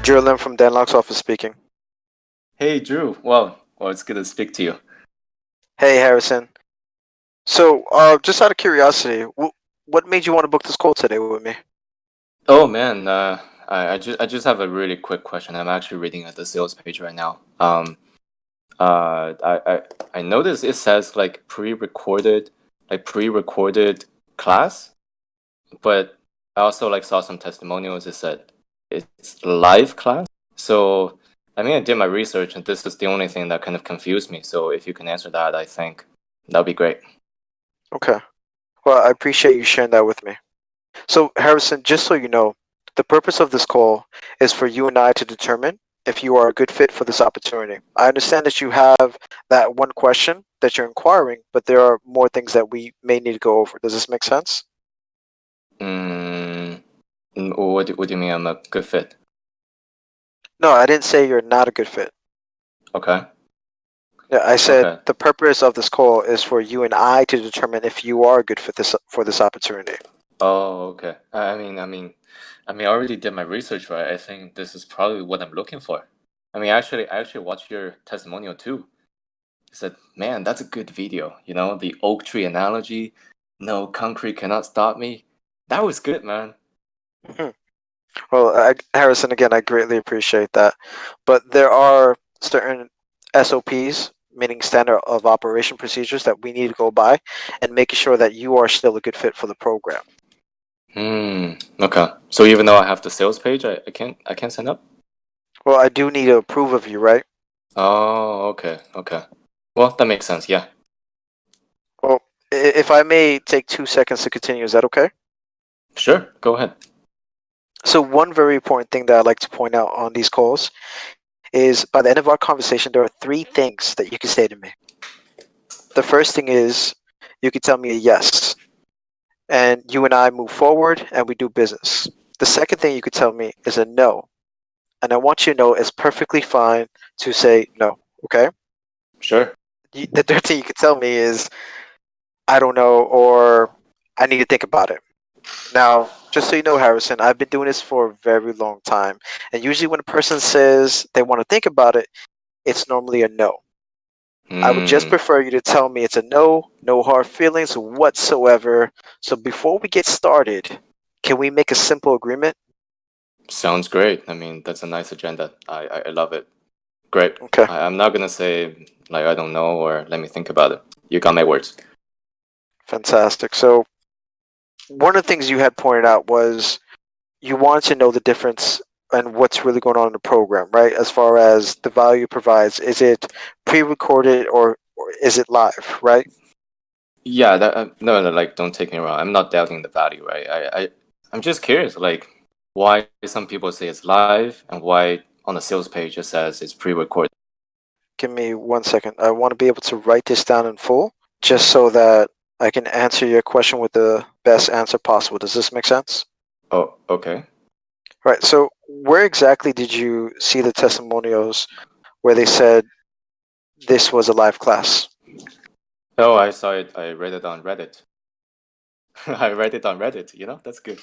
Drew Lim from Dan LOK's office speaking. Hey Drew, well, it's good to speak to you. Hey, Harrison. So, just out of curiosity, what made you want to book this call today with me? Oh man, I just have a really quick question. I'm actually reading at the sales page right now. I noticed it says like pre-recorded class, but I also like saw some testimonials. It said it's live class. So I mean, I did my research, and this is the only thing that kind of confused me. So if you can answer that, I think that'd be great. Okay. Well, I appreciate you sharing that with me. So, Harrison, just so you know, the purpose of this call is for you and I to determine if you are a good fit for this opportunity. I understand that you have that one question that you're inquiring, but there are more things that we may need to go over. Does this make sense? Mm, what do you mean I'm a good fit? No, I didn't say you're not a good fit. Okay. Yeah, I said Okay. the purpose of this call is for you and I to determine if you are good for this opportunity. Oh, okay. I already did my research, right? I think this is probably what I'm looking for. I actually watched your testimonial too. I said, man, that's a good video. You know, the oak tree analogy. No concrete cannot stop me. That was good, man. Hmm. Well, Harrison, again, I greatly appreciate that. But there are certain SOPs, meaning standard of operation procedures, that we need to go by and making sure that you are still a good fit for the program. Okay. So even though I have the sales page, I can't sign up? Well, I do need to approve of you, right? Oh, okay, okay. Well, that makes sense, yeah. Well, if I may take 2 seconds to continue, is that okay? Sure, go ahead. So, one very important thing that I like to point out on these calls is by the end of our conversation, there are three things that you can say to me. The first thing is you can tell me a yes, and you and I move forward and we do business. The second thing you could tell me is a no, and I want you to know it's perfectly fine to say no. Okay. Sure. The third thing you could tell me is I don't know or I need to think about it. Now, just so you know, Harrison, I've been doing this for a very long time, and usually when a person says they want to think about it, it's normally a no. I would just Hmm. prefer you to tell me it's a no, no hard feelings whatsoever. So before we get started, can we make a simple agreement? Sounds great. I mean, that's a nice agenda. I love it. Great. Okay, I'm not gonna say like I don't know or let me think about it. You got my words. fantastic. So one of the things you had pointed out was you wanted to know the difference and what's really going on in the program, right? As far as the value it provides, is it pre-recorded or is it live, right? Yeah, that no, no, like don't take me wrong. I'm not doubting the value, right? I'm just curious, like why some people say it's live and why on the sales page it says it's pre-recorded. Give me 1 second. I want to be able to write this down in full just so that I can answer your question with the best answer possible. Does this make sense? Oh, okay. Right. So, where exactly did you see the testimonials where they said this was a live class? Oh, I saw it. I read it on Reddit. I read it on Reddit. That's good.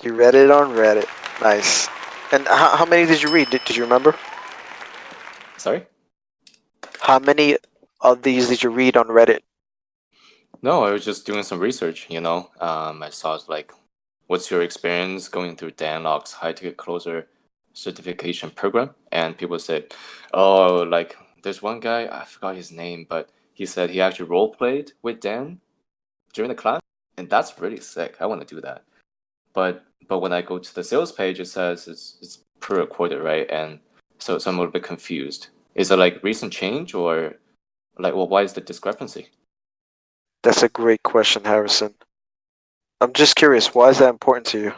You read it on Reddit. Nice. And how many did you read? Did you remember? Sorry? How many of these did you read on Reddit? No, I was just doing some research, you know. I saw like, what's your experience going through Dan Lok's high ticket closer certification program? And people said, oh, like there's one guy, I forgot his name, but he said he actually role played with Dan during the class, and that's really sick. I want to do that. But when I go to the sales page, it says it's pre-recorded, right? And so I'm a little bit confused. Is it like recent change or like, well, why is the discrepancy? That's a great question, Harrison. I'm just curious, why is that important to you?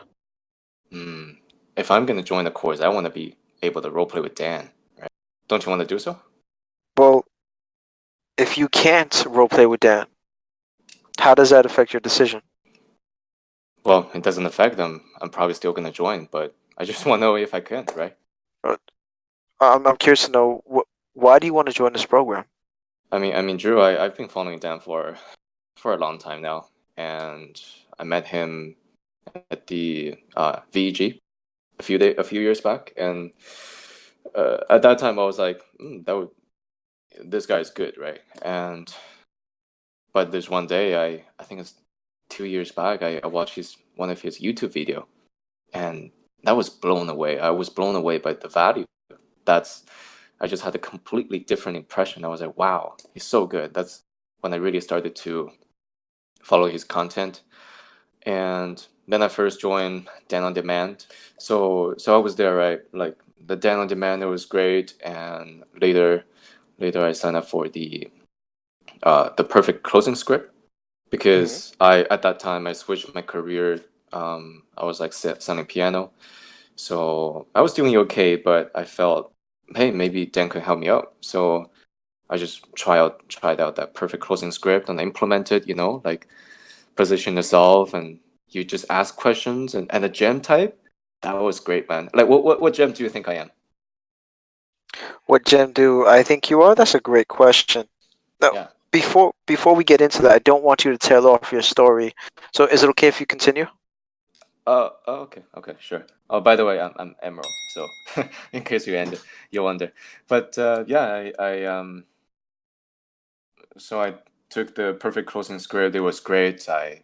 Hmm. If I'm gonna join the course, I want to be able to roleplay with Dan, right? Don't you want to do so? Well, if you can't roleplay with Dan, how does that affect your decision? Well, it doesn't affect them. I'm probably still gonna join, but I just want to know if I can, right? Uh, I'm curious to know why do you want to join this program? I mean, Drew, I've been following Dan for a long time now, and I met him at the VEG a few years back, and at that time I was like, this guy's good, right? And but there's one day I think it's 2 years back I watched one of his YouTube video, and that was blown away. I was blown away by the value. That's I just had a completely different impression. I was like, wow, he's so good. That's when I really started to follow his content. And then I first joined Dan on Demand. So I was there, right? Like the Dan on Demand, it was great, and later I signed up for the perfect closing script, Hmm. because I at that time I switched my career. I was like selling piano, so I was doing okay, but I felt, hey, maybe Dan could help me out. So I just tried out that perfect closing script and implemented, like position yourself, and you just ask questions, and a gem type. That was great, man. Like what gem do you think I am? What gem do I think you are? That's a great question. Now, Yeah. before we get into that, I don't want you to tail off your story. So, is it okay if you continue? Oh, okay, sure. Oh, by the way, I'm Emerald, so in case you wonder. But yeah, so I took the perfect closing script. It was great. I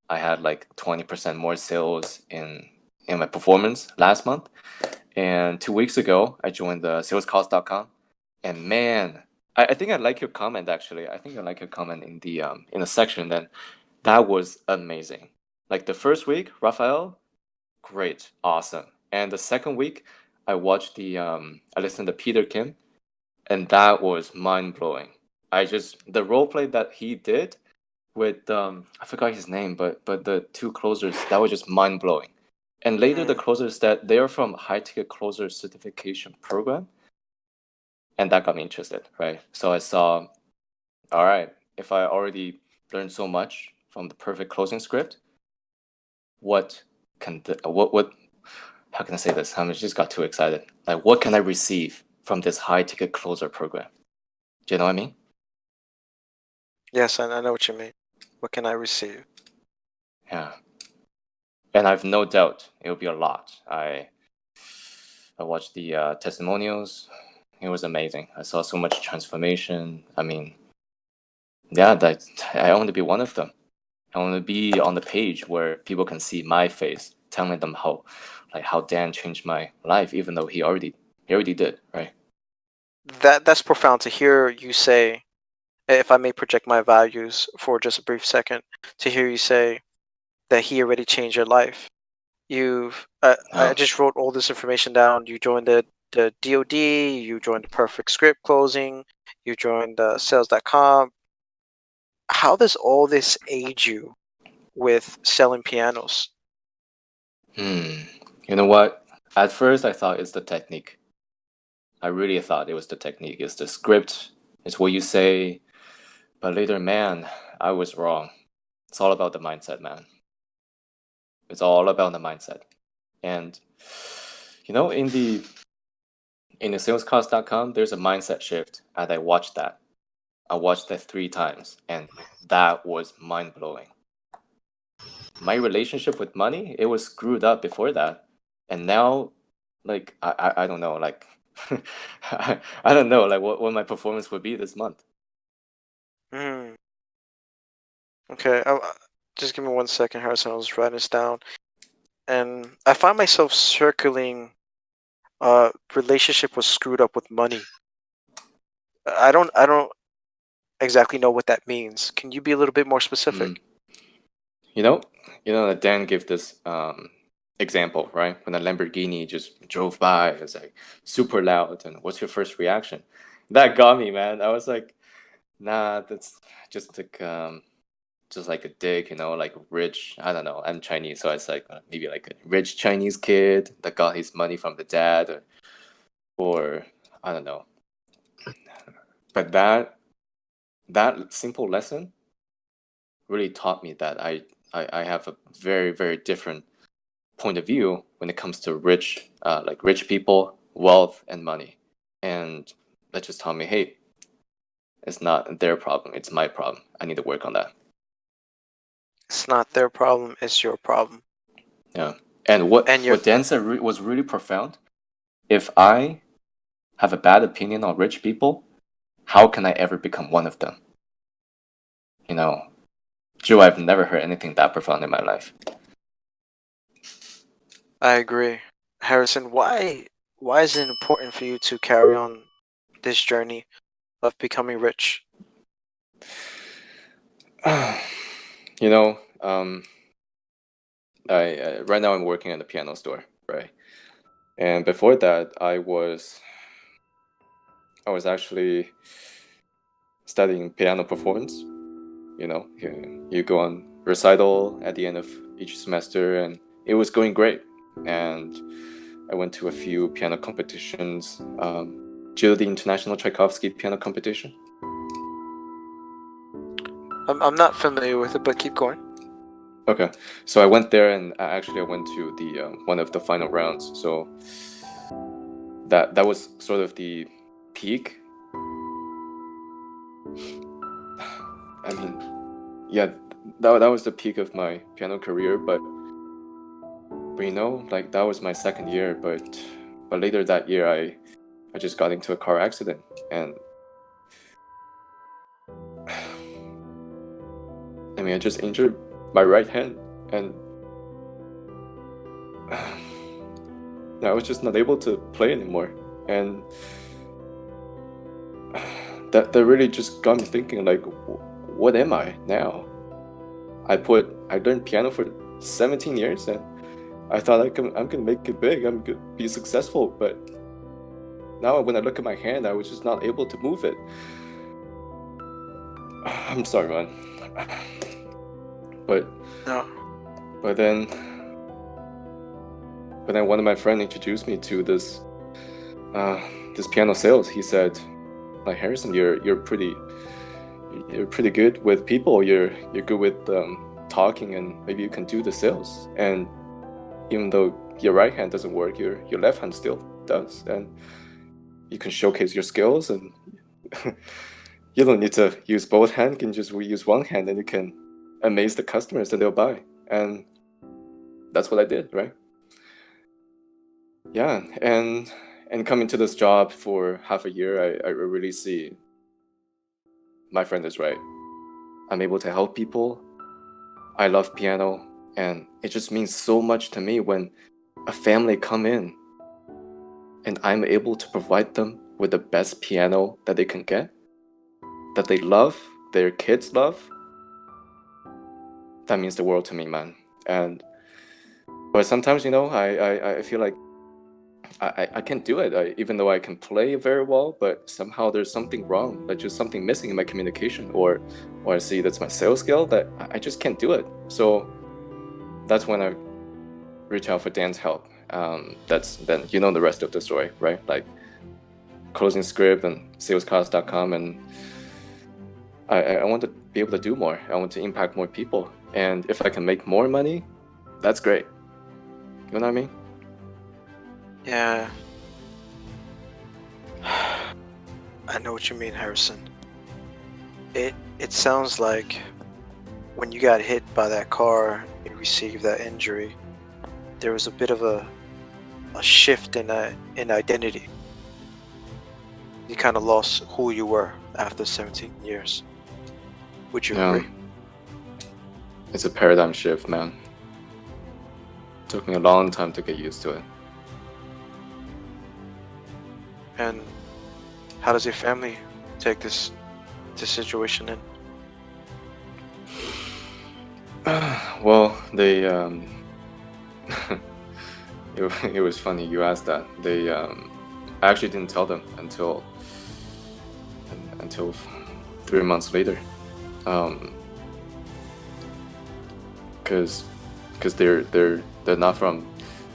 had like 20% more sales in my performance last month. And 2 weeks ago, I joined the salescost.com. And man, I think I like your comment actually. I think I like your comment in the section. Then that was amazing. Like the first week, Raphael, great, awesome. And the second week, I listened to Peter Kim, and that was mind blowing. The role play that he did with I forgot his name, but the two closers, that was just mind blowing. And later the Mm, closers, that they are from high ticket closer certification program, and that got me interested, right? So I saw, all right, if I already learned so much from the perfect closing script, what what how can I say this? I just got too excited. Like, what can I receive from this high ticket closer program? Do you know what I mean? yes, I know what you mean. What can I receive? Yeah. And I've no doubt it'll be a lot. I watched the testimonials. It was amazing. I saw so much transformation. I mean, yeah, that I want to be one of them. I want to be on the page where people can see my face, telling them how Dan changed my life, even though he already did, right? That's profound to hear you say. If I may project my values for just a brief second, to hear you say that he already changed your life. I Oh, just wrote all this information down. You joined the DoD. You joined the Perfect Script Closing. You joined Sales.com. How does all this aid you with selling pianos? hmm. You know what? At first, I thought it's the technique. I really thought it was the technique. It's the script. It's what you say. But later, man, I was wrong. It's all about the mindset, man. It's all about the mindset. And in the salescost.com, there's a mindset shift, and I watched that. I watched that 3 times, and that was mind blowing. My relationship with money, it was screwed up before that, and now, like I don't know, like I don't know, like what my performance would be this month. Hmm. Okay. Just give me 1 second, Harrison. I was writing this down, and I find myself circling. Relationship was screwed up with money. I don't exactly know what that means. Can you be a little bit more Mm. specific? You know, that Dan gave this example, right? When a Lamborghini just drove by, it's like super loud, and what's your first reaction? That got me, man. I was like, nah, that's just like a dick, like rich. I don't know. I'm Chinese, so it's like maybe like a rich Chinese kid that got his money from the dad, or I don't know. But that simple lesson really taught me that I have a very very different point of view when it comes to rich people, wealth, and money. And that just taught me, hey, it's not their problem, it's my problem. I need to work on that. It's not their problem, it's your problem. Yeah. And what And your Dan said was really profound. If I have a bad opinion on rich people, how can I ever become one of them? You know, Joe, I've never heard anything that profound in my life. I agree. Harrison, why is it important for you to carry on this journey of becoming rich? You know, I right now I'm working at a piano store, right? And before that, I was actually studying piano performance. You know, you go on recital at the end of each semester, and it was going great. And I went to a few piano competitions. Do you know the International Tchaikovsky Piano Competition? I'm not familiar with it, but keep going. Okay, so I went there, and actually I went to the one of the final rounds. So that was sort of the peak. I mean, yeah, that was the peak of my piano career. But you know, like that was my second year. But later that year, I just got into a car accident, and I mean, I just injured my right hand, and I was just not able to play anymore. And that really just got me thinking, like, what am I now? I learned piano for 17 years, and I thought I'm gonna make it big. I'm gonna be successful, but now when I look at my hand, I was just not able to move it. I'm sorry, man. But No. but then one of my friends introduced me to this piano sales. He said, like, Harrison, you're pretty good with people. You're good with talking, and maybe you can do the sales. And even though your right hand doesn't work, your left hand still does, and you can showcase your skills, and you don't need to use both hands. You can just use one hand, and you can amaze the customers, and they'll buy. And that's what I did, right? Yeah, and coming to this job for half a year, I really see my friend is right. I'm able to help people. I love piano, and it just means so much to me when a family come in and I'm able to provide them with the best piano that they can get, that they love, their kids love. That means the world to me, man. And but sometimes, you know, I feel like I can't do it. Even though I can play very well, but somehow there's something wrong, like just something missing in my communication, or I see that's my sales skill that I just can't do it. So that's when I reach out for Dan's help. That's then you know the rest of the story, right? Like closing script and salescast.com, and I want to be able to do more. I want to impact more people, and if I can make more money, that's great. You know what I mean? Yeah. I know what you mean, Harrison. It sounds like when you got hit by that car, you received that injury, there was a bit of a shift in identity. You kind of lost who you were after 17 years. Would you agree? It's a paradigm shift, man. It took me a long time to get used to it. And how does your family take this situation in? Well, they it was funny you asked that. They I actually didn't tell them until 3 months later, because they're not from,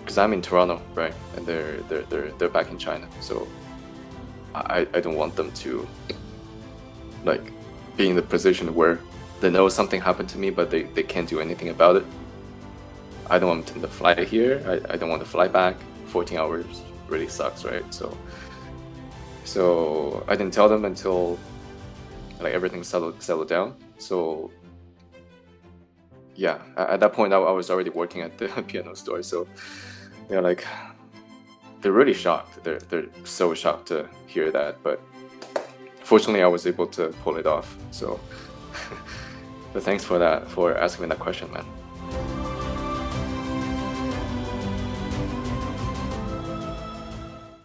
because I'm in Toronto, right, and they're back in China, so I don't want them to like be in the position where they know something happened to me, but they can't do anything about it. I don't want them to fly here. I don't want to fly back. 14 hours really sucks, right? So I didn't tell them until like everything settled down. So yeah, at that point, I was already working at the piano store. So, you know, like, they're really shocked. They're so shocked to hear that. But fortunately, I was able to pull it off. So, but thanks for that, for asking me that question, man.